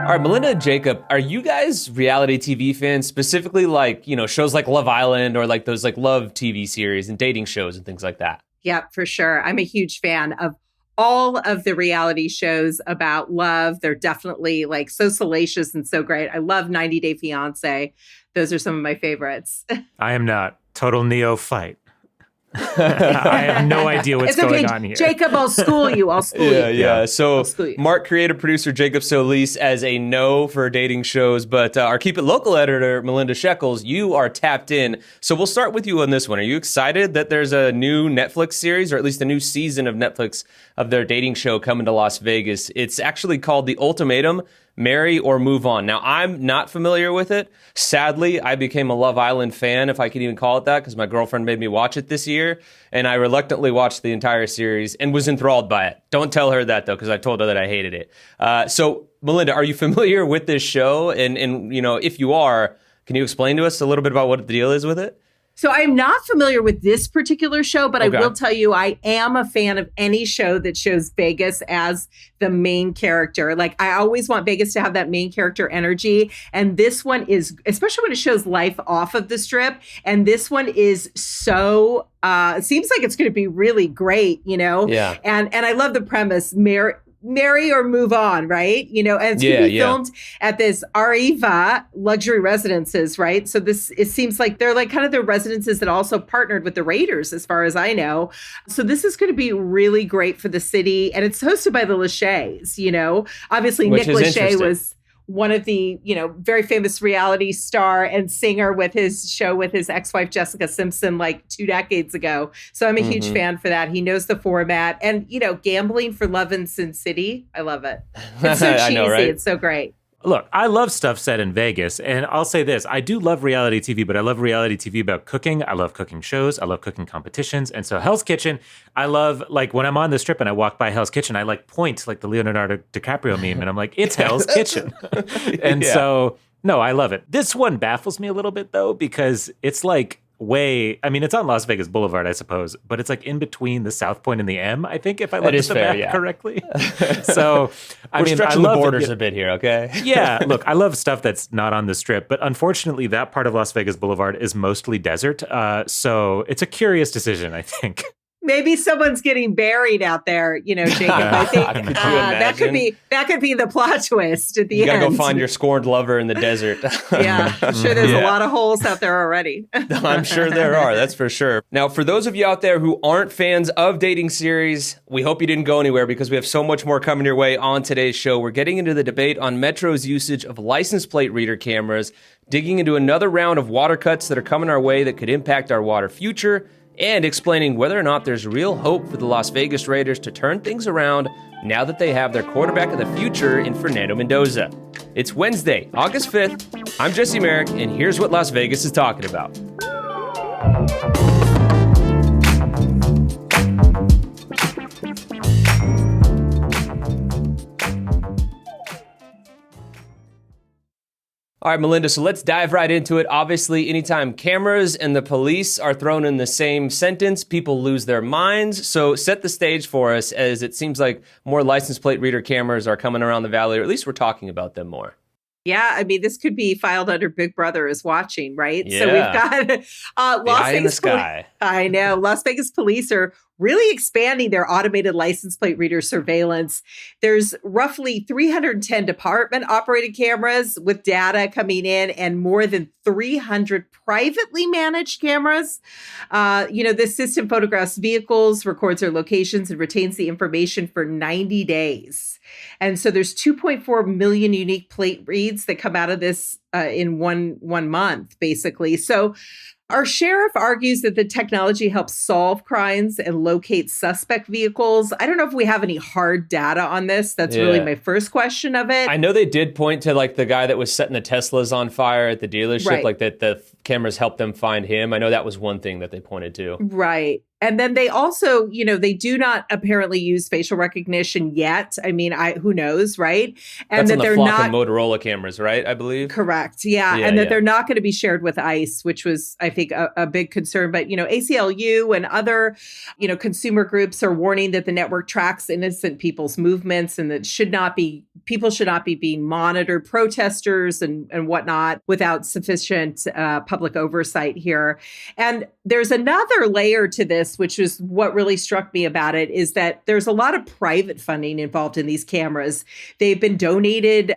All right, Melinda and Jacob, are you guys reality TV fans, specifically like, shows like Love Island or like those like love TV series and dating shows and things like that? Yeah, for sure. I'm a huge fan of all of the reality shows about love. They're definitely like so salacious and so great. I love 90 Day Fiancé. Those are some of my favorites. I am not. Total neophyte. I have no idea what's going on here. Jacob, I'll school you. I'll school you. Yeah. So Mark, creative producer Jacob Solis as a no for dating shows, but our Keep It Local editor, Melinda Shekels, you are tapped in. So we'll start with you on this one. Are you excited that there's a new Netflix series, or at least a new season of Netflix of their dating show coming to Las Vegas? It's actually called The Ultimatum: Marry or Move On. Now, I'm not familiar with it. Sadly, I became a Love Island fan, if I can even call it that, because my girlfriend made me watch it this year, and I reluctantly watched the entire series and was enthralled by it. Don't tell her that, though, because I told her that I hated it. So, Melinda, are you familiar with this show? And if you are, can you explain to us a little bit about what the deal is with it? So I'm not familiar with this particular show, but okay. I will tell you, I am a fan of any show that shows Vegas as the main character. Like, I always want Vegas to have that main character energy. And this one is, especially when it shows life off of the Strip. And this one is so, it seems like it's going to be really great, Yeah. And I love the premise. Marry or move on, right? And it's going to be filmed at this Arriva luxury residences, right? So it seems like they're like kind of the residences that also partnered with the Raiders, as far as I know. So this is going to be really great for the city. And it's hosted by the Lachey's, Obviously, Nick Lachey was one of the, very famous reality star and singer with his show with his ex-wife, Jessica Simpson, like 2 decades ago. So I'm a huge fan for that. He knows the format and, gambling for love in Sin City. I love it. It's so cheesy. I know, right? It's so great. Look, I love stuff set in Vegas, and I'll say this. I do love reality TV, but I love reality TV about cooking. I love cooking shows. I love cooking competitions. And so Hell's Kitchen, I love, like, when I'm on the Strip and I walk by Hell's Kitchen, I, like, point like the Leonardo DiCaprio meme, and I'm like, it's Hell's Kitchen. And so, no, I love it. This one baffles me a little bit, though, because it's, like, it's on Las Vegas Boulevard, I suppose, but it's like in between the South Point and the M, I think, if I look at the map correctly. So, We're stretching the borders a bit here, okay? Yeah, look, I love stuff that's not on the Strip, but unfortunately, that part of Las Vegas Boulevard is mostly desert. So it's a curious decision, I think. Maybe someone's getting buried out there, Jacob. I think that could be the plot twist at the end. You gotta go find your scorned lover in the desert. Yeah, I'm sure there's a lot of holes out there already. I'm sure there are, that's for sure. Now, for those of you out there who aren't fans of dating series, we hope you didn't go anywhere because we have so much more coming your way on today's show. We're getting into the debate on Metro's usage of license plate reader cameras, digging into another round of water cuts that are coming our way that could impact our water future, and explaining whether or not there's real hope for the Las Vegas Raiders to turn things around now that they have their quarterback of the future in Fernando Mendoza. It's Wednesday, August 5th. I'm Jesse Merrick, and here's what Las Vegas is talking about. All right, Melinda, so let's dive right into it. Obviously, anytime cameras and the police are thrown in the same sentence, people lose their minds. So set the stage for us, as it seems like more license plate reader cameras are coming around the valley, or at least we're talking about them more. Yeah, this could be filed under Big Brother is watching, right? Yeah. So we've got Las Vegas in the sky. I know. Las Vegas police are really expanding their automated license plate reader surveillance. There's roughly 310 department-operated cameras with data coming in and more than 300 privately managed cameras. This system photographs vehicles, records their locations, and retains the information for 90 days. And so there's 2.4 million unique plate reads that come out of this in one month, basically. So our sheriff argues that the technology helps solve crimes and locate suspect vehicles. I don't know if we have any hard data on this. That's really my first question of it. I know they did point to like the guy that was setting the Teslas on fire at the dealership, like that the cameras helped them find him. I know that was one thing that they pointed to. Right. And then they also, they do not apparently use facial recognition yet. I mean, who knows, right? And That's on that the they're Flock not and Motorola cameras, right? I believe. correct. Yeah. Yeah, And that yeah. they're not going to be shared with ICE, which was, I think, a big concern. But, ACLU and other, consumer groups are warning that the network tracks innocent people's movements and that people should not be being monitored, protesters and whatnot, without sufficient public oversight here. And there's another layer to this, which is what really struck me about it, is that there's a lot of private funding involved in these cameras. They've been donated,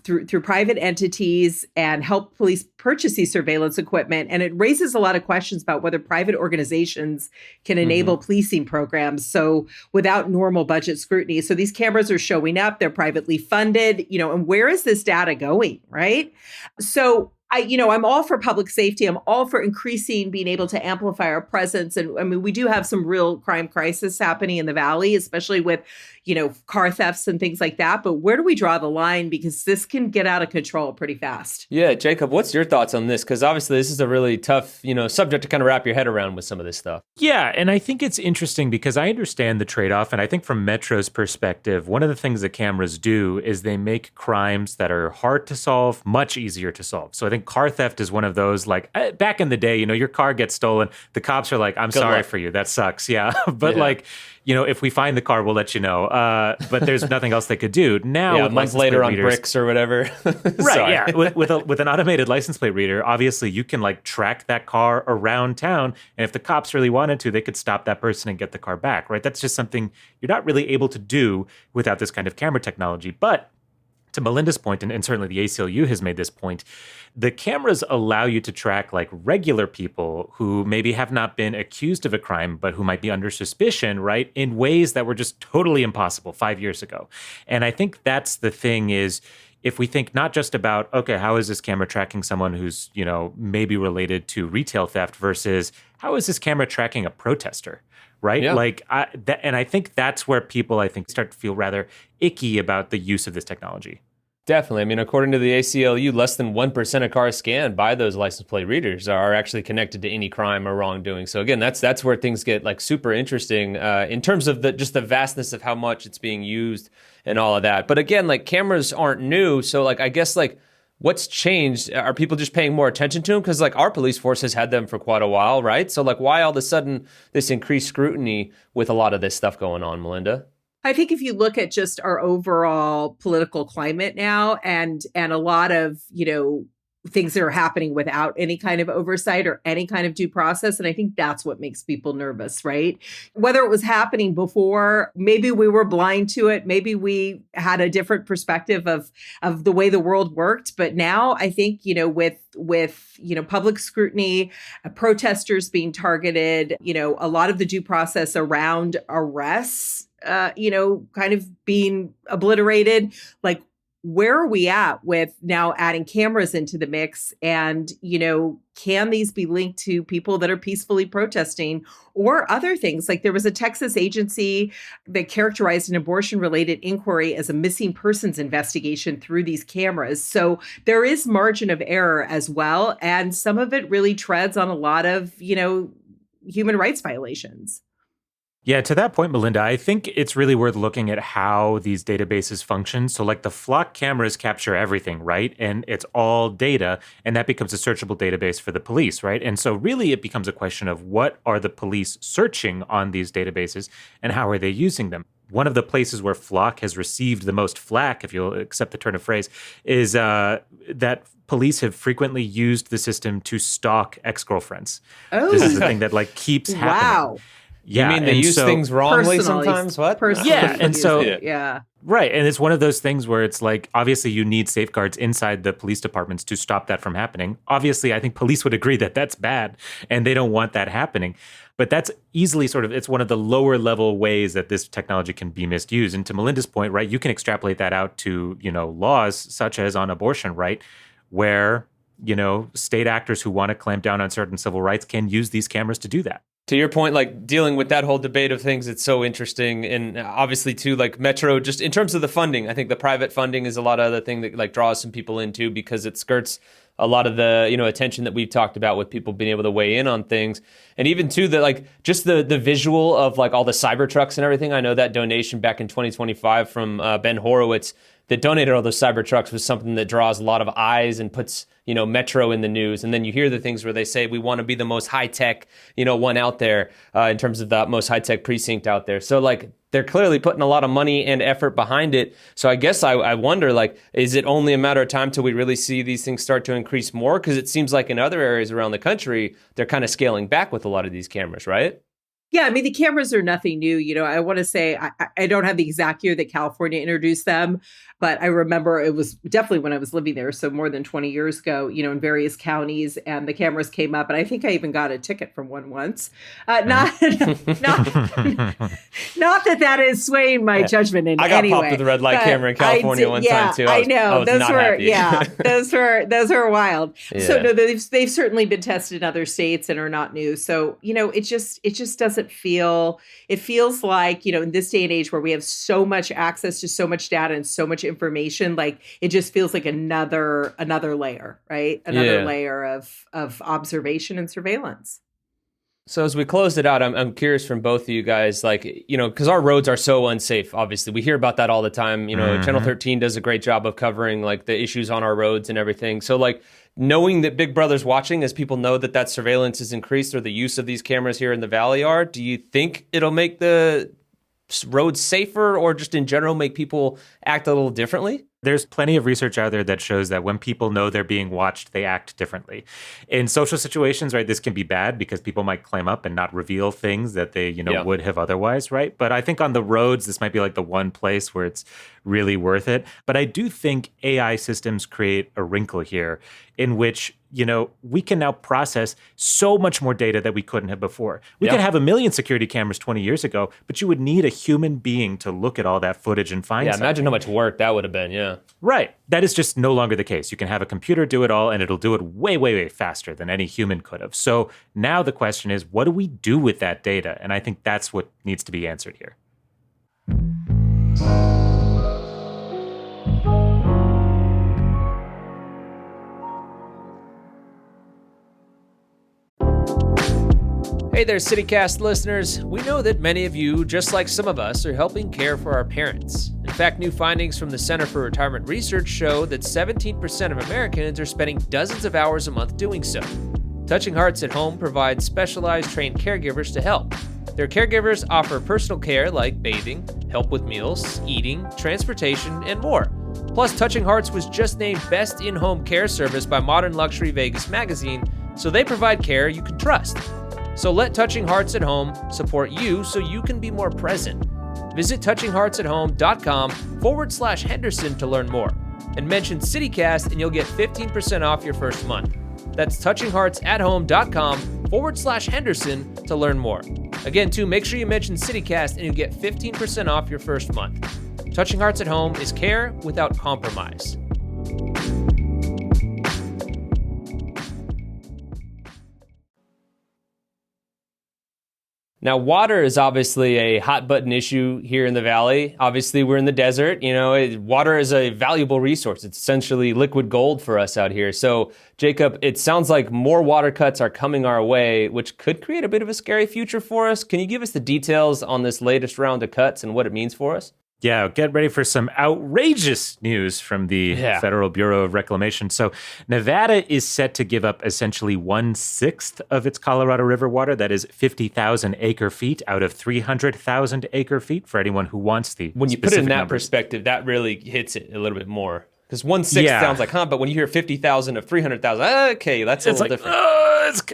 through private entities and help police purchase these surveillance equipment. And it raises a lot of questions about whether private organizations can enable policing programs. So without normal budget scrutiny. So these cameras are showing up, they're privately funded, and where is this data going, right? So I'm all for public safety. I'm all for increasing, being able to amplify our presence. And I mean, we do have some real crime crisis happening in the Valley, especially with, car thefts and things like that. But where do we draw the line? Because this can get out of control pretty fast. Yeah, Jacob, what's your thoughts on this? Because obviously this is a really tough, subject to kind of wrap your head around with some of this stuff. Yeah, and I think it's interesting because I understand the trade-off, and I think from Metro's perspective, one of the things that cameras do is they make crimes that are hard to solve much easier to solve. So I think car theft is one of those, like, back in the day, your car gets stolen, the cops are like, I'm Good sorry luck. for you, that sucks, yeah. But Yeah. if we find the car, we'll let you know. But there's nothing else they could do. Now, Yeah, with a month license later plate on readers, bricks or whatever. Right, Sorry. yeah. With an automated license plate reader, obviously you can track that car around town. And if the cops really wanted to, they could stop that person and get the car back, right? That's just something you're not really able to do without this kind of camera technology. But to Melinda's point, and certainly the ACLU has made this point, the cameras allow you to track regular people who maybe have not been accused of a crime, but who might be under suspicion, right, in ways that were just totally impossible 5 years ago. And I think that's the thing is, if we think not just about, okay, how is this camera tracking someone who's, maybe related to retail theft versus how is this camera tracking a protester? Right? Yeah. And I think that's where people, start to feel rather icky about the use of this technology. Definitely. I mean, according to the ACLU, less than 1% of cars scanned by those license plate readers are actually connected to any crime or wrongdoing. So again, that's where things get super interesting in terms of just the vastness of how much it's being used and all of that. But again, cameras aren't new. So I guess what's changed? Are people just paying more attention to them? Because our police force has had them for quite a while, right? So why all of a sudden this increased scrutiny with a lot of this stuff going on, Melinda? I think if you look at just our overall political climate now and a lot of, things that are happening without any kind of oversight or any kind of due process. And I think that's what makes people nervous, right? Whether it was happening before, maybe we were blind to it. Maybe we had a different perspective of the way the world worked. But now I think, with public scrutiny, protesters being targeted, a lot of the due process around arrests, kind of being obliterated, where are we at with now adding cameras into the mix? And, can these be linked to people that are peacefully protesting or other things? There was a Texas agency that characterized an abortion-related inquiry as a missing persons investigation through these cameras. So there is margin of error as well. And some of it really treads on a lot of, human rights violations. Yeah, to that point, Melinda, I think it's really worth looking at how these databases function. So the Flock cameras capture everything, right? And it's all data, and that becomes a searchable database for the police, right? And so really it becomes a question of what are the police searching on these databases and how are they using them? One of the places where Flock has received the most flack, if you'll accept the turn of phrase, is that police have frequently used the system to stalk ex-girlfriends. Oh. This is the thing that keeps happening. Wow. Yeah, you mean they use things wrongly sometimes? What? Yeah, and so yeah. Right. And it's one of those things where it's obviously you need safeguards inside the police departments to stop that from happening. Obviously, I think police would agree that that's bad and they don't want that happening. But that's easily it's one of the lower level ways that this technology can be misused. And to Melinda's point, right, you can extrapolate that out to, laws such as on abortion, right, where, state actors who want to clamp down on certain civil rights can use these cameras to do that. To your point, dealing with that whole debate of things, it's so interesting. And obviously, too, Metro, just in terms of the funding, I think the private funding is a lot of the thing that draws some people in, too, because it skirts a lot of the, attention that we've talked about with people being able to weigh in on things. And even too, the like just the visual of like all the Cybertrucks and everything. I know that donation back in 2025 from Ben Horowitz that donated all those Cybertrucks was something that draws a lot of eyes and puts, Metro in the news. And then you hear the things where they say we want to be the most high tech, one out there in terms of the most high tech precinct out there. So like they're clearly putting a lot of money and effort behind it. So I guess I wonder, like, is it only a matter of time till we really see these things start to increase more? Because it seems like in other areas around the country, they're kind of scaling back with a lot of these cameras, right? Yeah, I mean, the cameras are nothing new. I want to say I don't have the exact year that California introduced them, but I remember it was definitely when I was living there. So more than 20 years ago, in various counties, and the cameras came up. And I think I even got a ticket from one once. Not that is swaying my judgment in any way. I got popped with a red light camera in California one time too. I know. Those were those were wild. Yeah. So no, they've certainly been tested in other states and are not new. So, it just doesn't feel, it feels like, in this day and age where we have so much access to so much data and so much information, like it just feels like another layer, right? Another layer of observation and surveillance. So as we close it out, I'm curious from both of you guys, like, because our roads are so unsafe, obviously. We hear about that all the time. Channel 13 does a great job of covering like the issues on our roads and everything. So like knowing that Big Brother's watching, as people know that surveillance is increased or the use of these cameras here in the Valley are, do you think it'll make the roads safer or just in general make people act a little differently? There's plenty of research out there that shows that when people know they're being watched, they act differently. In social situations, right, this can be bad because people might clam up and not reveal things that they, would have otherwise, right? But I think on the roads, this might be like the one place where it's really worth it. But I do think AI systems create a wrinkle here in which, we can now process so much more data that we couldn't have before. We could have 1 million security cameras 20 years ago, but you would need a human being to look at all that footage and find something. Imagine how much work that would have been, Right. That is just no longer the case. You can have a computer do it all, and it'll do it way, way, way faster than any human could have. So now the question is, what do we do with that data? And I think that's what needs to be answered here. Hey there, CityCast listeners. We know that many of you, just like some of us, are helping care for our parents. In fact, new findings from the Center for Retirement Research show that 17% of Americans are spending dozens of hours a month doing so. Touching Hearts at Home provides specialized trained caregivers to help. Their caregivers offer personal care like bathing, help with meals, eating, transportation, and more. Plus, Touching Hearts was just named Best In-Home Care Service by Modern Luxury Vegas magazine, so they provide care you can trust. So let Touching Hearts at Home support you so you can be more present. Visit touchingheartsathome.com/Henderson to learn more. And mention CityCast and you'll get 15% off your first month. That's touchingheartsathome.com/Henderson to learn more. Again, too, make sure you mention CityCast and you get 15% off your first month. Touching Hearts at Home is care without compromise. Now, water is obviously a hot button issue here in the Valley. Obviously, we're in the desert. Water is a valuable resource. It's essentially liquid gold for us out here. So, Jacob, it sounds like more water cuts are coming our way, which could create a bit of a scary future for us. Can you give us the details on this latest round of cuts and what it means for us? Yeah, get ready for some outrageous news from the Federal Bureau of Reclamation. So Nevada is set to give up essentially 1/6 of its Colorado River water. That is 50,000 acre feet out of 300,000 acre feet for anyone who wants the When you put it in that numbers. perspective, that really hits it a little bit more. Because 1/6 sounds like, but when you hear 50,000 of 300,000, okay, that's a little different.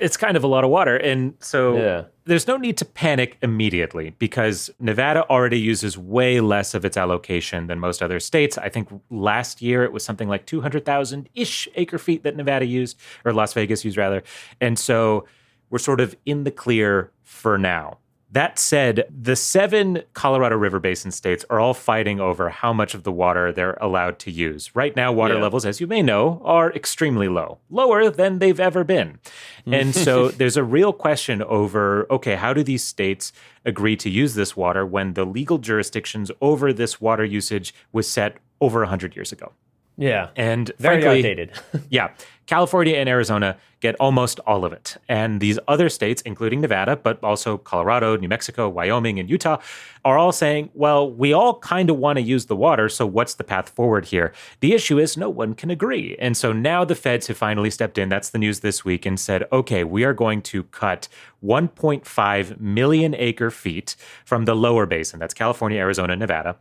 It's kind of a lot of water. And so there's no need to panic immediately because Nevada already uses way less of its allocation than most other states. I think last year it was something like 200,000-ish acre feet that Nevada used, or Las Vegas used rather. And so we're sort of in the clear for now. That said, the 7 Colorado River Basin states are all fighting over how much of the water they're allowed to use. Right now, water levels, as you may know, are extremely low, lower than they've ever been. And so there's a real question over, okay, how do these states agree to use this water when the legal jurisdictions over this water usage was set over 100 years ago? Yeah. And Very frankly, outdated. yeah, California and Arizona get almost all of it. And these other states, including Nevada, but also Colorado, New Mexico, Wyoming, and Utah, are all saying, well, we all kind of want to use the water, so what's the path forward here? The issue is no one can agree. And so now the feds have finally stepped in. That's the news this week, and said, okay, we are going to cut 1.5 million acre feet from the lower basin. That's California, Arizona, Nevada.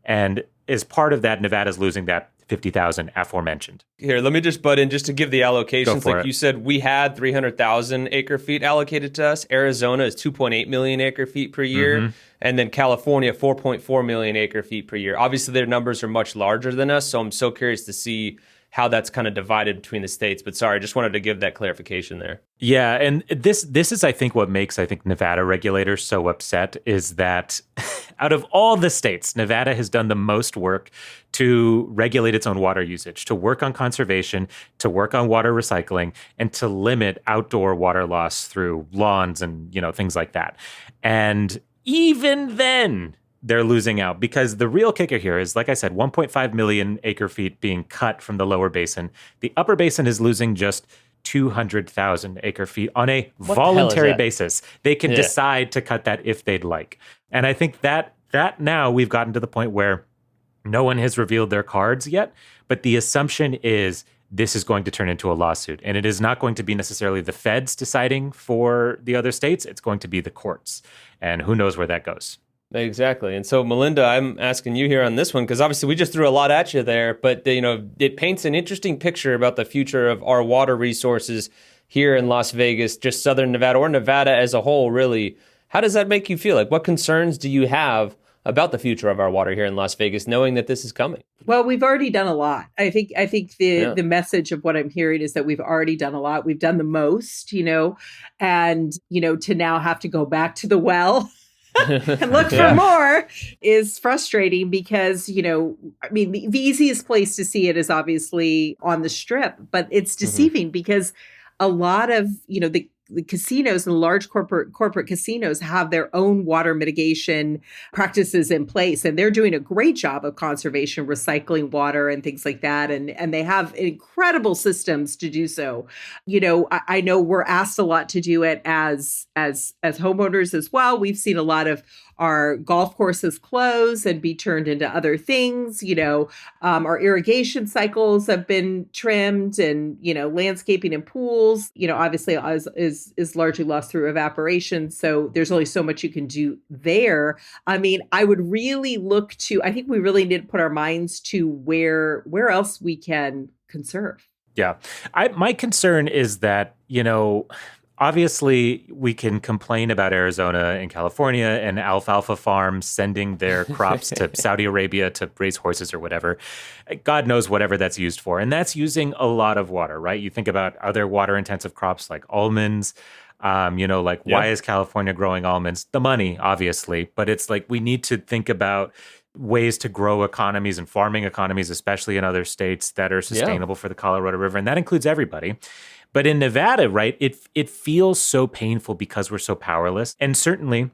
And as part of that, Nevada's losing that 50,000 aforementioned. Here, let me just butt in just to give the allocations. Like you said, we had 300,000 acre feet allocated to us. Arizona is 2.8 million acre feet per year. Mm-hmm. And then California, 4.4 million acre feet per year. Obviously, their numbers are much larger than us. So I'm so curious to see how that's kind of divided between the states. But sorry, just wanted to give that clarification there. Yeah, and this is, I think, what makes, Nevada regulators so upset is that out of all the states, Nevada has done the most work to regulate its own water usage, to work on conservation, to work on water recycling, and to limit outdoor water loss through lawns and, things like that. And even then, they're losing out because the real kicker here is, like I said, 1.5 million acre feet being cut from the lower basin. The upper basin is losing just 200,000 acre feet on a voluntary basis. They can decide to cut that if they'd like. And I think that now we've gotten to the point where no one has revealed their cards yet, but the assumption is this is going to turn into a lawsuit. And it is not going to be necessarily the feds deciding for the other states. It's going to be the courts. And who knows where that goes. Exactly. And so, Melinda, I'm asking you here on this one, because obviously we just threw a lot at you there, but, it paints an interesting picture about the future of our water resources here in Las Vegas, just Southern Nevada or Nevada as a whole, really. How does that make you feel? Like, what concerns do you have about the future of our water here in Las Vegas, knowing that this is coming? Well, we've already done a lot. I think the message of what I'm hearing is that we've already done a lot. We've done the most, and, to now have to go back to the well and look for more is frustrating because, the easiest place to see it is obviously on the Strip, but it's deceiving because a lot of, the casinos and large corporate casinos have their own water mitigation practices in place, and they're doing a great job of conservation, recycling water and things like that. And they have incredible systems to do so. I know we're asked a lot to do it as homeowners as well. We've seen a lot of our golf courses close and be turned into other things. Our irrigation cycles have been trimmed, and, landscaping and pools, obviously is largely lost through evaporation. So there's only so much you can do there. I mean, I would really I think we really need to put our minds to where else we can conserve. Yeah. My concern is that, obviously, we can complain about Arizona and California and alfalfa farms sending their crops to Saudi Arabia to raise horses or whatever. God knows whatever that's used for. And that's using a lot of water, right? You think about other water-intensive crops like almonds. Why is California growing almonds? The money, obviously. But it's like we need to think about ways to grow economies and farming economies, especially in other states that are sustainable for the Colorado River. And that includes everybody. But in Nevada, right, it feels so painful because we're so powerless. And certainly,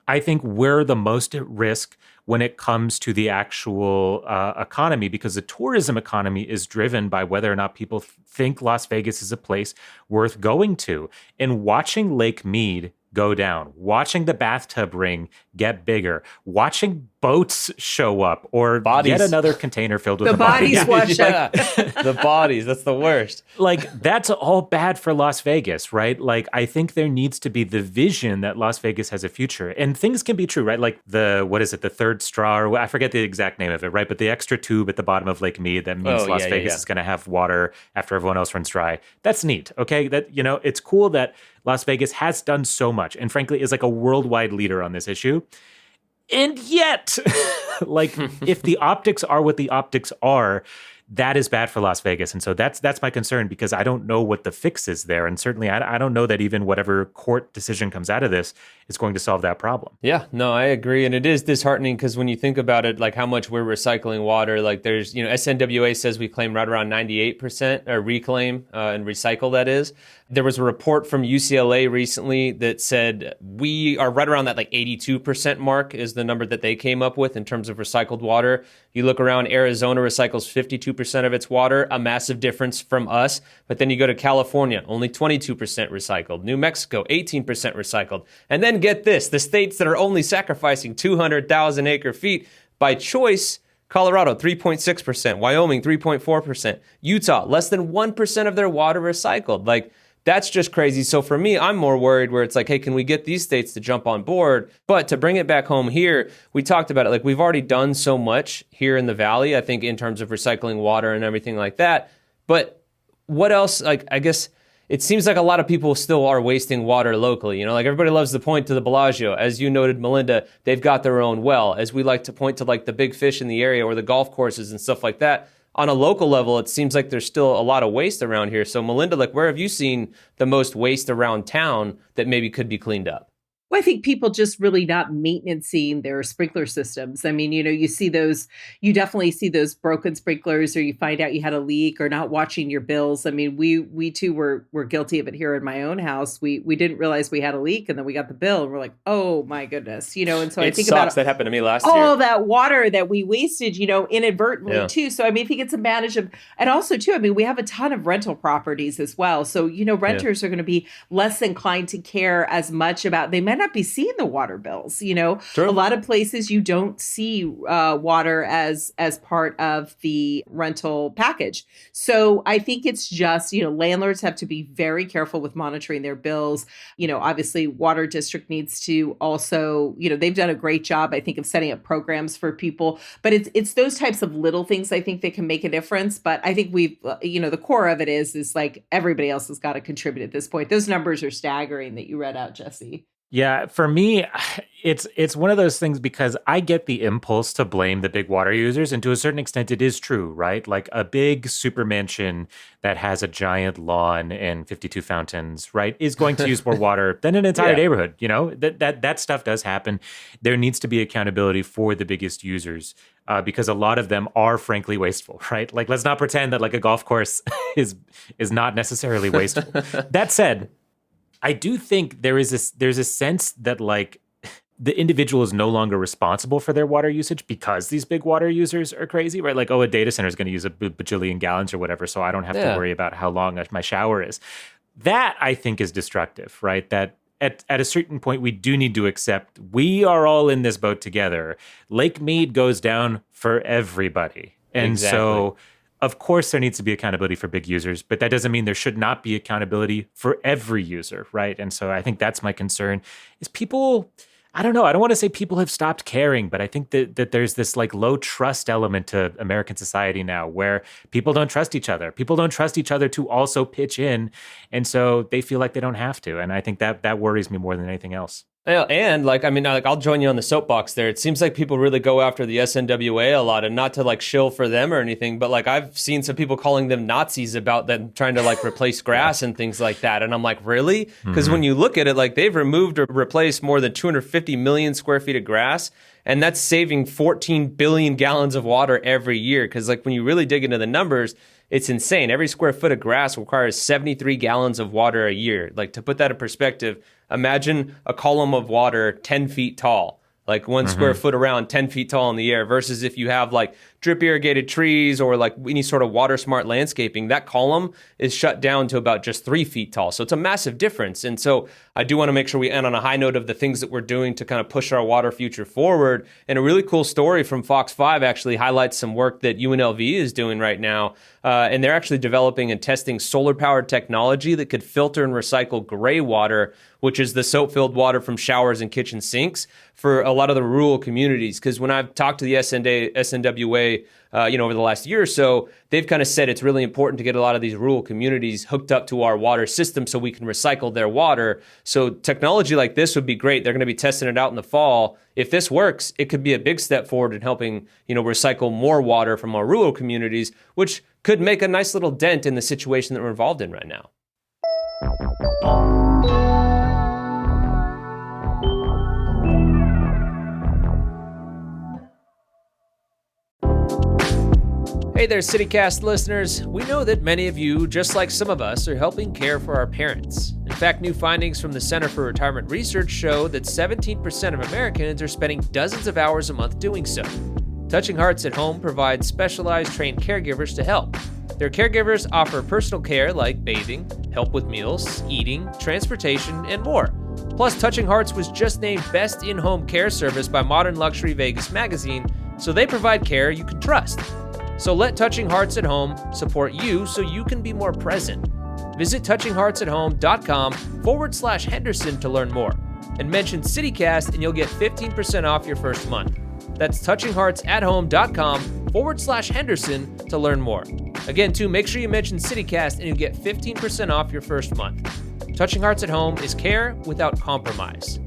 I think we're the most at risk when it comes to the actual economy, because the tourism economy is driven by whether or not people think Las Vegas is a place worth going to. And watching Lake Mead go down, watching the bathtub ring get bigger, watching boats show up, or bodies. Yet another container filled with the bodies. Wash up. The bodies, that's the worst. Like, that's all bad for Las Vegas, right? Like, I think there needs to be the vision that Las Vegas has a future. And things can be true, right? Like the third straw, or I forget the exact name of it, right? But the extra tube at the bottom of Lake Mead that means Las Vegas is going to have water after everyone else runs dry. That's neat, okay? That, it's cool that Las Vegas has done so much and frankly is like a worldwide leader on this issue. And yet, if the optics are what the optics are, that is bad for Las Vegas. And so that's my concern, because I don't know what the fix is there. And certainly I don't know that even whatever court decision comes out of this is going to solve that problem. Yeah, no, I agree. And it is disheartening because when you think about it, like how much we're recycling water, like there's, SNWA says we claim right around 98% or reclaim and recycle, that is. There was a report from UCLA recently that said we are right around that like 82% mark is the number that they came up with in terms of of recycled water. You look around, Arizona recycles 52% of its water, a massive difference from us. But then you go to California, only 22% recycled. New Mexico, 18% recycled. And then get this, the states that are only sacrificing 200,000 acre feet by choice, Colorado, 3.6%, Wyoming, 3.4%, Utah, less than 1% of their water recycled. Like, that's just crazy. So for me, I'm more worried where it's like, hey, can we get these states to jump on board? But to bring it back home here, we talked about it. Like, we've already done so much here in the Valley, I think, in terms of recycling water and everything like that. But what else? Like, I guess it seems like a lot of people still are wasting water locally. You know, like everybody loves to point to the Bellagio. As you noted, Melinda, they've got their own well. As we like to point to like the big fish in the area or the golf courses and stuff like that. On a local level, it seems like there's still a lot of waste around here. So Melinda, like where have you seen the most waste around town that maybe could be cleaned up? Well, I think people just really not maintaining their sprinkler systems. I mean, you see those, you definitely see those broken sprinklers, or you find out you had a leak, or not watching your bills. I mean, we too were guilty of it here in my own house. We didn't realize we had a leak, and then we got the bill, and we're like, oh my goodness, And so I think about that happened to me last year. All that water that we wasted, inadvertently too. So I mean, I think it's a manage of, and also too, I mean, we have a ton of rental properties as well. So renters are going to be less inclined to care as much about. They might not be seeing the water bills. True. A lot of places you don't see water as part of the rental package. So I think it's just, landlords have to be very careful with monitoring their bills. Obviously Water District needs to also, they've done a great job, I think, of setting up programs for people, but it's those types of little things I think that can make a difference. But I think we've, the core of it is like everybody else has got to contribute at this point. Those numbers are staggering that you read out, Jesse. Yeah, for me, it's one of those things because I get the impulse to blame the big water users, and to a certain extent, it is true, right? Like a big super mansion that has a giant lawn and 52 fountains, right, is going to use more water than an entire neighborhood. That stuff does happen. There needs to be accountability for the biggest users because a lot of them are frankly wasteful, right? Like, let's not pretend that like a golf course is not necessarily wasteful. That said, I do think there's a sense that like the individual is no longer responsible for their water usage because these big water users are crazy, right? Like, oh, a data center is going to use a bajillion gallons or whatever, so I don't have to worry about how long my shower is. That I think is destructive, right? That at a certain point, we do need to accept we are all in this boat together. Lake Mead goes down for everybody. And so of course, there needs to be accountability for big users, but that doesn't mean there should not be accountability for every user, right? And so I think that's my concern is people, I don't know, I don't want to say people have stopped caring, but I think that there's this like low trust element to American society now where people don't trust each other. People don't trust each other to also pitch in. And so they feel like they don't have to. And I think that worries me more than anything else. Yeah, and I'll join you on the soapbox there. It seems like people really go after the SNWA a lot, and not to like shill for them or anything, but like I've seen some people calling them Nazis about them trying to like replace grass and things like that. And I'm like, really? Because when you look at it, like they've removed or replaced more than 250 million square feet of grass, and that's saving 14 billion gallons of water every year. Because like when you really dig into the numbers, it's insane. Every square foot of grass requires 73 gallons of water a year. Like, to put that in perspective, imagine a column of water 10 feet tall, like one square foot around 10 feet tall in the air, versus if you have like drip irrigated trees or like any sort of water smart landscaping, that column is shut down to about just 3 feet tall. So it's a massive difference. And so I do want to make sure we end on a high note of the things that we're doing to kind of push our water future forward. And a really cool story from Fox 5 actually highlights some work that UNLV is doing right now. And they're actually developing and testing solar powered technology that could filter and recycle gray water, which is the soap filled water from showers and kitchen sinks, for a lot of the rural communities. Because when I've talked to the SNWA, over the last year or so, they've kind of said it's really important to get a lot of these rural communities hooked up to our water system so we can recycle their water. So technology like this would be great. They're going to be testing it out in the fall. If this works, it could be a big step forward in helping, recycle more water from our rural communities, which could make a nice little dent in the situation that we're involved in right now. Hey there, CityCast listeners. We know that many of you, just like some of us, are helping care for our parents. In fact, new findings from the Center for Retirement Research show that 17% of Americans are spending dozens of hours a month doing so. Touching Hearts at Home provides specialized trained caregivers to help. Their caregivers offer personal care like bathing, help with meals, eating, transportation, and more. Plus, Touching Hearts was just named Best In-Home Care Service by Modern Luxury Vegas magazine, so they provide care you can trust. So let Touching Hearts at Home support you so you can be more present. Visit touchingheartsathome.com/Henderson to learn more. And mention CityCast and you'll get 15% off your first month. That's touchingheartsathome.com/Henderson to learn more. Again, too, make sure you mention CityCast and you get 15% off your first month. Touching Hearts at Home is care without compromise.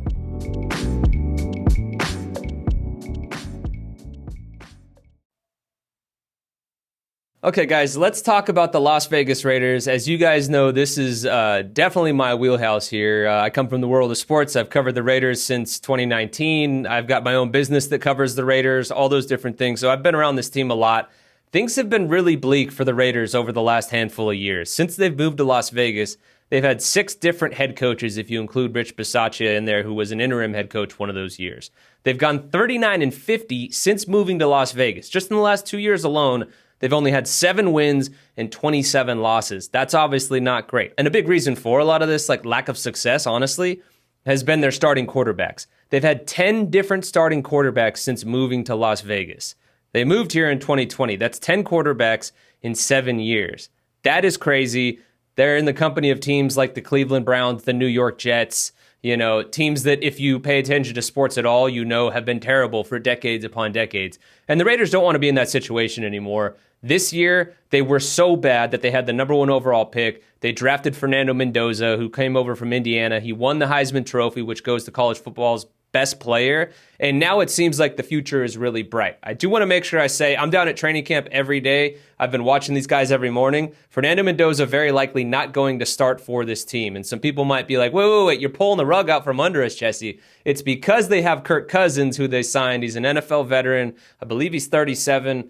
Okay, guys, let's talk about the Las Vegas Raiders. As you guys know, this is definitely my wheelhouse here. I come from the world of sports. I've covered the Raiders since 2019. I've got my own business that covers the Raiders, all those different things. So I've been around this team a lot. Things have been really bleak for the Raiders over the last handful of years. Since they've moved to Las Vegas, they've had 6 different head coaches, if you include Rich Bisaccia in there, who was an interim head coach one of those years. They've gone 39-50 since moving to Las Vegas. Just in the last 2 years alone, they've only had 7 wins and 27 losses. That's obviously not great. And a big reason for a lot of this, like lack of success, honestly, has been their starting quarterbacks. They've had 10 different starting quarterbacks since moving to Las Vegas. They moved here in 2020. That's 10 quarterbacks in 7 years. That is crazy. They're in the company of teams like the Cleveland Browns, the New York Jets, teams that if you pay attention to sports at all, have been terrible for decades upon decades. And the Raiders don't want to be in that situation anymore. This year, they were so bad that they had the number 1 overall pick. They drafted Fernando Mendoza, who came over from Indiana. He won the Heisman Trophy, which goes to college football's best player. And now it seems like the future is really bright. I do want to make sure I say I'm down at training camp every day. I've been watching these guys every morning. Fernando Mendoza very likely not going to start for this team. And some people might be like, wait, you're pulling the rug out from under us, Jesse. It's because they have Kirk Cousins, who they signed. He's an NFL veteran. I believe he's 37.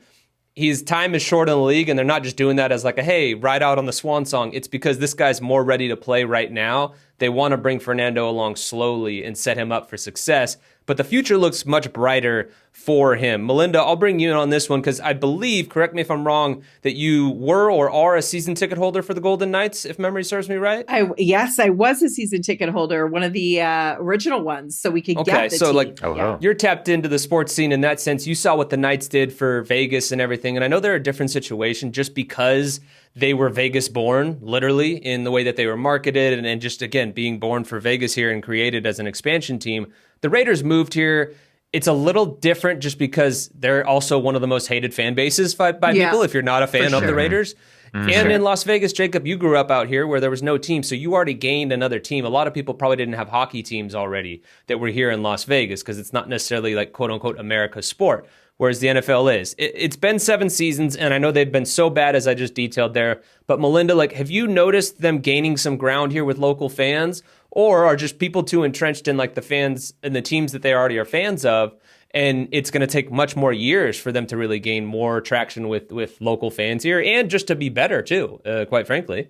His time is short in the league, and they're not just doing that as like a, hey, ride out on the swan song. It's because this guy's more ready to play right now. They want to bring Fernando along slowly and set him up for success. But the future looks much brighter for him. Melinda, I'll bring you in on this one because I believe, correct me if I'm wrong, that you were or are a season ticket holder for the Golden Knights, if memory serves me right. Yes, I was a season ticket holder, one of the original ones, so we could get the team. You're tapped into the sports scene in that sense. You saw what the Knights did for Vegas and everything, and I know they're a different situation just because they were Vegas born, literally, in the way that they were marketed and just, again, being born for Vegas here and created as an expansion team. The Raiders moved here. It's a little different just because they're also one of the most hated fan bases by people if you're not a fan of the Raiders. And in Las Vegas, Jacob, you grew up out here where there was no team, so you already gained another team. A lot of people probably didn't have hockey teams already that were here in Las Vegas because it's not necessarily like quote-unquote America's sport, whereas the NFL is. It's been 7 seasons, and I know they've been so bad as I just detailed there. But Melinda, have you noticed them gaining some ground here with local fans? Or are just people too entrenched in the fans and the teams that they already are fans of, and it's going to take much more years for them to really gain more traction with local fans here and just to be better too, quite frankly?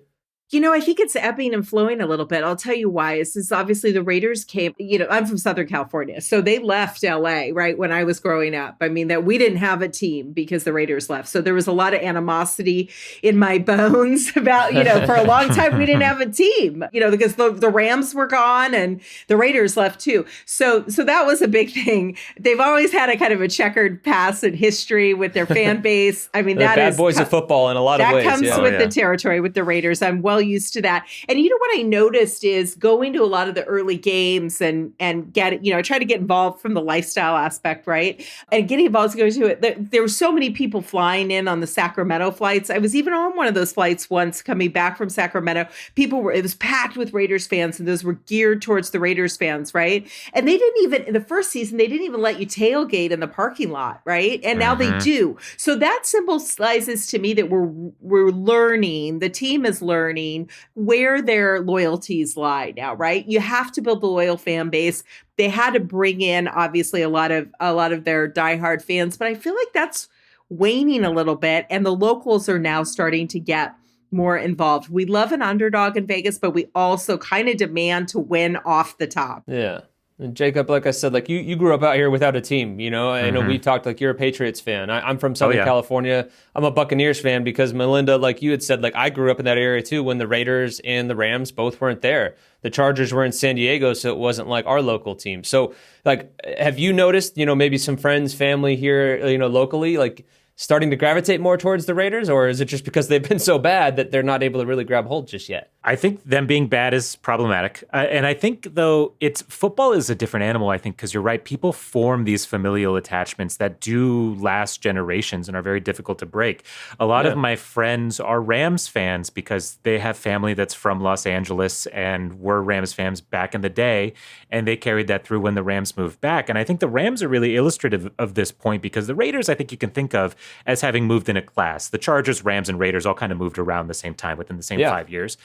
I think it's ebbing and flowing a little bit. I'll tell you why. This is obviously the Raiders came, I'm from Southern California. So they left LA, right, when I was growing up. I mean, that we didn't have a team because the Raiders left. So there was a lot of animosity in my bones about, for a long time, we didn't have a team, because the Rams were gone and the Raiders left too. So that was a big thing. They've always had a kind of a checkered past in history with their fan base. I mean, that bad boys of football in a lot of ways. That comes with the territory with the Raiders. I'm well used to that. And what I noticed is going to a lot of the early games and get, I try to get involved from the lifestyle aspect, right? And getting involved to go to it. There were so many people flying in on the Sacramento flights. I was even on one of those flights once coming back from Sacramento. It was packed with Raiders fans, and those were geared towards the Raiders fans, right? And they didn't even, in the first season, they didn't even let you tailgate in the parking lot, right? And now they do. So that symbolizes to me that we're learning, the team is learning where their loyalties lie now, right? You have to build a loyal fan base. They had to bring in obviously a lot of their diehard fans, but I feel like that's waning a little bit, and the locals are now starting to get more involved. We love an underdog in Vegas, but we also kind of demand to win off the top. Yeah. And Jacob, like I said, like you grew up out here without a team, you know. I know we talked like you're a Patriots fan. I'm from Southern California. I'm a Buccaneers fan because Melinda, like you had said, like I grew up in that area too when the Raiders and the Rams both weren't there. The Chargers were in San Diego, so it wasn't like our local team. So like, have you noticed, you know, maybe some friends, family here, you know, locally, like starting to gravitate more towards the Raiders, or is it just because they've been so bad that they're not able to really grab hold just yet? I think them being bad is problematic. And I think, though, football is a different animal, I think, because you're right. People form these familial attachments that do last generations and are very difficult to break. A lot of my friends are Rams fans because they have family that's from Los Angeles and were Rams fans back in the day. And they carried that through when the Rams moved back. And I think the Rams are really illustrative of this point because the Raiders, I think you can think of as having moved in a class. The Chargers, Rams, and Raiders all kind of moved around the same time within the same 5 years.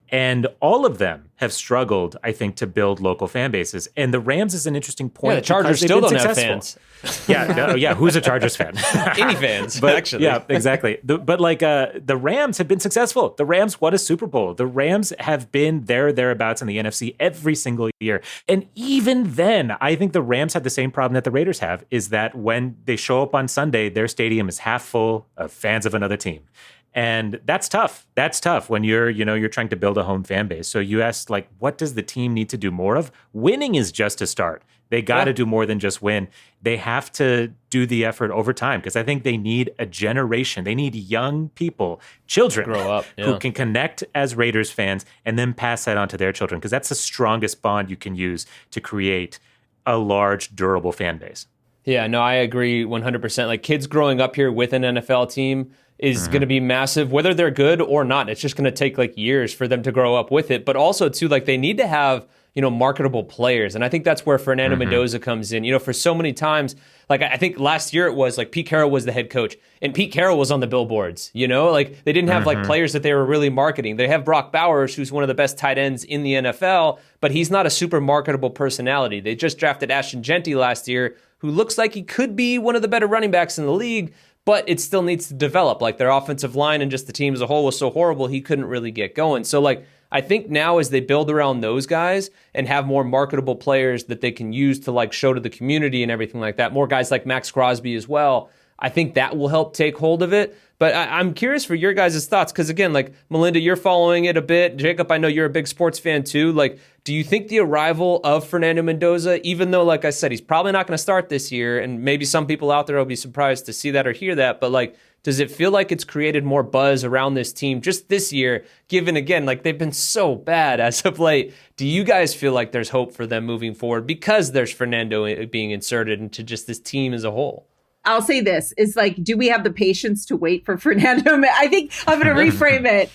And all of them have struggled, I think, to build local fan bases. And the Rams is an interesting point. Yeah, the Chargers still don't have fans. Who's a Chargers fan? Any fans, but, actually. Yeah, exactly. The Rams have been successful. The Rams won a Super Bowl. The Rams have been thereabouts in the NFC every single year. And even then, I think the Rams have the same problem that the Raiders have, is that when they show up on Sunday, their stadium is half full of fans of another team. And that's tough. That's tough when you're trying to build a home fan base. So you asked, like, what does the team need to do more of? Winning is just a start. They got to do more than just win. They have to do the effort over time because I think they need a generation. They need young people, children, grow up, who can connect as Raiders fans and then pass that on to their children because that's the strongest bond you can use to create a large, durable fan base. Yeah, no, I agree 100%. Like kids growing up here with an NFL team is going to be massive, whether they're good or not. It's just going to take like years for them to grow up with it. But also too, like they need to have, you know, marketable players. And I think that's where Fernando Mendoza comes in. You know, for so many times, like I think last year it was like Pete Carroll was the head coach and Pete Carroll was on the billboards, you know, like they didn't have like players that they were really marketing. They have Brock Bowers, who's one of the best tight ends in the NFL, but he's not a super marketable personality. They just drafted Ashton Genty last year, who looks like he could be one of the better running backs in the league, but it still needs to develop. Like their offensive line and just the team as a whole was so horrible, he couldn't really get going. So like, I think now as they build around those guys and have more marketable players that they can use to like show to the community and everything like that, more guys like Max Crosby as well, I think that will help take hold of it. But I'm curious for your guys' thoughts because, again, like, Melinda, you're following it a bit. Jacob, I know you're a big sports fan too. Like, do you think the arrival of Fernando Mendoza, even though, like I said, he's probably not going to start this year, and maybe some people out there will be surprised to see that or hear that, but, like, does it feel like it's created more buzz around this team just this year, given, again, like, they've been so bad as of late? Do you guys feel like there's hope for them moving forward because there's Fernando being inserted into just this team as a whole? I'll say this is like, do we have the patience to wait for Fernando? I think I'm going to reframe it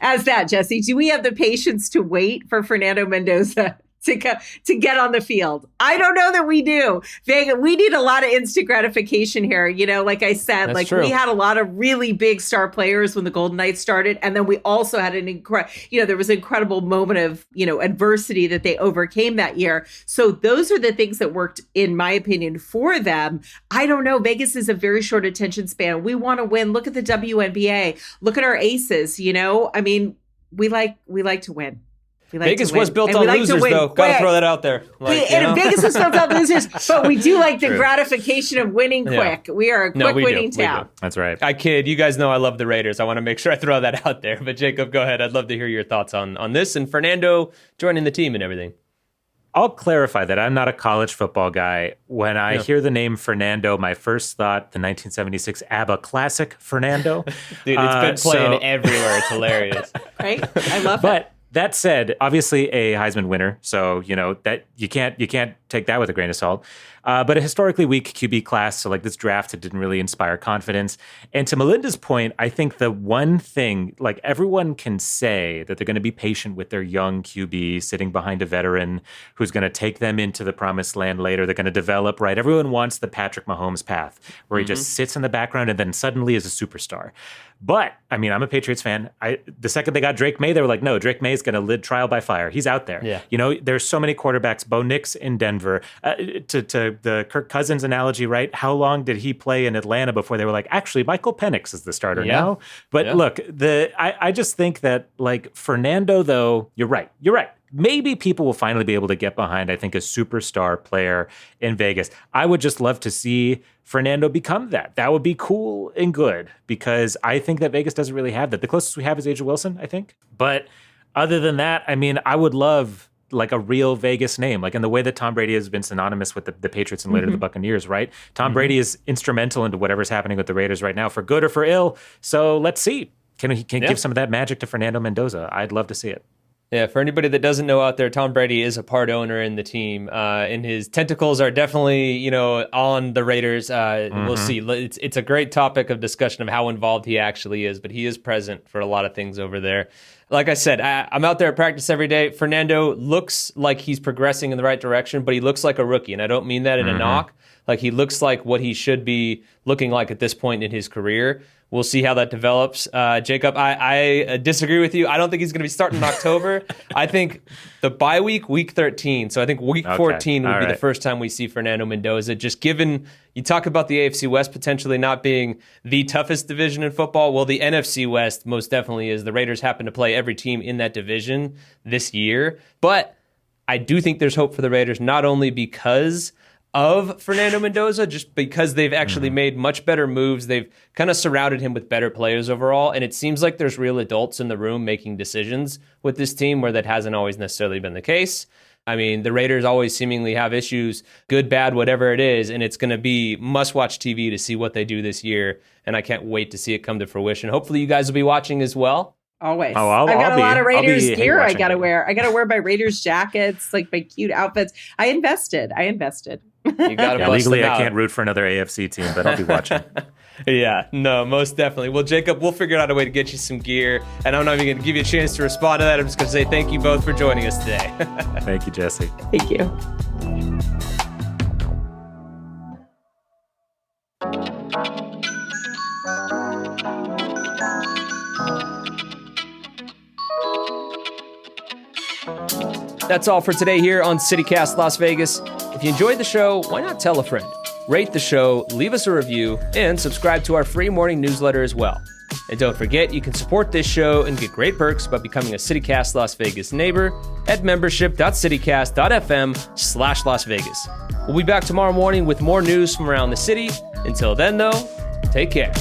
as that, Jesse. Do we have the patience to wait for Fernando Mendoza to get on the field? I don't know that we do. We need a lot of instant gratification here. You know, like I said, That's like true. we had a lot of really big star players when the Golden Knights started. And then we also had there was an incredible moment of, you know, adversity that they overcame that year. So those are the things that worked, in my opinion, for them. I don't know. Vegas is a very short attention span. We want to win. Look at the WNBA. Look at our aces. You know, I mean, we like to win. Vegas was built on losers, though. Got to throw that out there. Vegas was built on losers, but we do like the gratification of winning quick. We are a quick winning town. That's right. I kid. You guys know I love the Raiders. I want to make sure I throw that out there. But Jacob, go ahead. I'd love to hear your thoughts on this and Fernando joining the team and everything. I'll clarify that I'm not a college football guy. When I hear the name Fernando, my first thought, the 1976 ABBA classic, Fernando. Dude, it's been playing everywhere. It's hilarious. Right? I love it. But that said, obviously a Heisman winner, so you know that you can't take that with a grain of salt. But a historically weak QB class, so like this draft, it didn't really inspire confidence. And to Melinda's point, I think the one thing, like everyone can say that they're going to be patient with their young QB sitting behind a veteran who's going to take them into the promised land later. They're going to develop, right? Everyone wants the Patrick Mahomes path, where he just sits in the background and then suddenly is a superstar. But, I mean, I'm a Patriots fan. The second they got Drake May, they were like, no, Drake May is going to live trial by fire. He's out there. Yeah. You know, there's so many quarterbacks. Bo Nix in Denver. To the Kirk Cousins analogy, right? How long did he play in Atlanta before they were like, actually, Michael Penix is the starter now? But look, I just think that, like, Fernando, though, you're right. maybe people will finally be able to get behind, I think, a superstar player in Vegas. I would just love to see Fernando become that. That would be cool and good, because I think that Vegas doesn't really have that. The closest we have is Asia Wilson, I think. But other than that, I mean, I would love like a real Vegas name, like in the way that Tom Brady has been synonymous with the Patriots and later the Buccaneers, right? Tom Brady is instrumental into whatever's happening with the Raiders right now, for good or for ill. So let's see. Can he give some of that magic to Fernando Mendoza? I'd love to see it. Yeah, for anybody that doesn't know out there, Tom Brady is a part owner in the team, and his tentacles are definitely, on the Raiders. We'll see. It's a great topic of discussion of how involved he actually is, but he is present for a lot of things over there. Like I said, I'm out there at practice every day. Fernando looks like he's progressing in the right direction, but he looks like a rookie, and I don't mean that in a knock. Like, he looks like what he should be looking like at this point in his career. We'll see how that develops. Jacob, I disagree with you. I don't think he's going to be starting in October. I think the bye week 13. So I think week 14 would be the first time we see Fernando Mendoza. Just given, you talk about the AFC West potentially not being the toughest division in football. Well, the NFC West most definitely is. The Raiders happen to play every team in that division this year. But I do think there's hope for the Raiders, not only because of Fernando Mendoza, just because they've actually made much better moves. They've kind of surrounded him with better players overall, and it seems like there's real adults in the room making decisions with this team, where that hasn't always necessarily been the case. I mean, the Raiders always seemingly have issues, good, bad, whatever it is, and it's going to be must-watch TV to see what they do this year, and I can't wait to see it come to fruition. Hopefully you guys will be watching as well. Always. Oh, I've got a lot of Raiders gear I gotta it. wear. I gotta wear my Raiders jackets, like my cute outfits. I invested. You gotta bust legally, them out. I can't root for another AFC team, but I'll be watching. Yeah, no, most definitely. Well, Jacob, we'll figure out a way to get you some gear, and I'm not even going to give you a chance to respond to that. I'm just going to say thank you both for joining us today. Thank you, Jesse. Thank you. That's all for today here on CityCast Las Vegas. If you enjoyed the show, why not tell a friend? Rate the show, leave us a review, and subscribe to our free morning newsletter as well. And don't forget, you can support this show and get great perks by becoming a CityCast Las Vegas neighbor at membership.citycast.fm/Las Vegas. We'll be back tomorrow morning with more news from around the city. Until then, though, take care.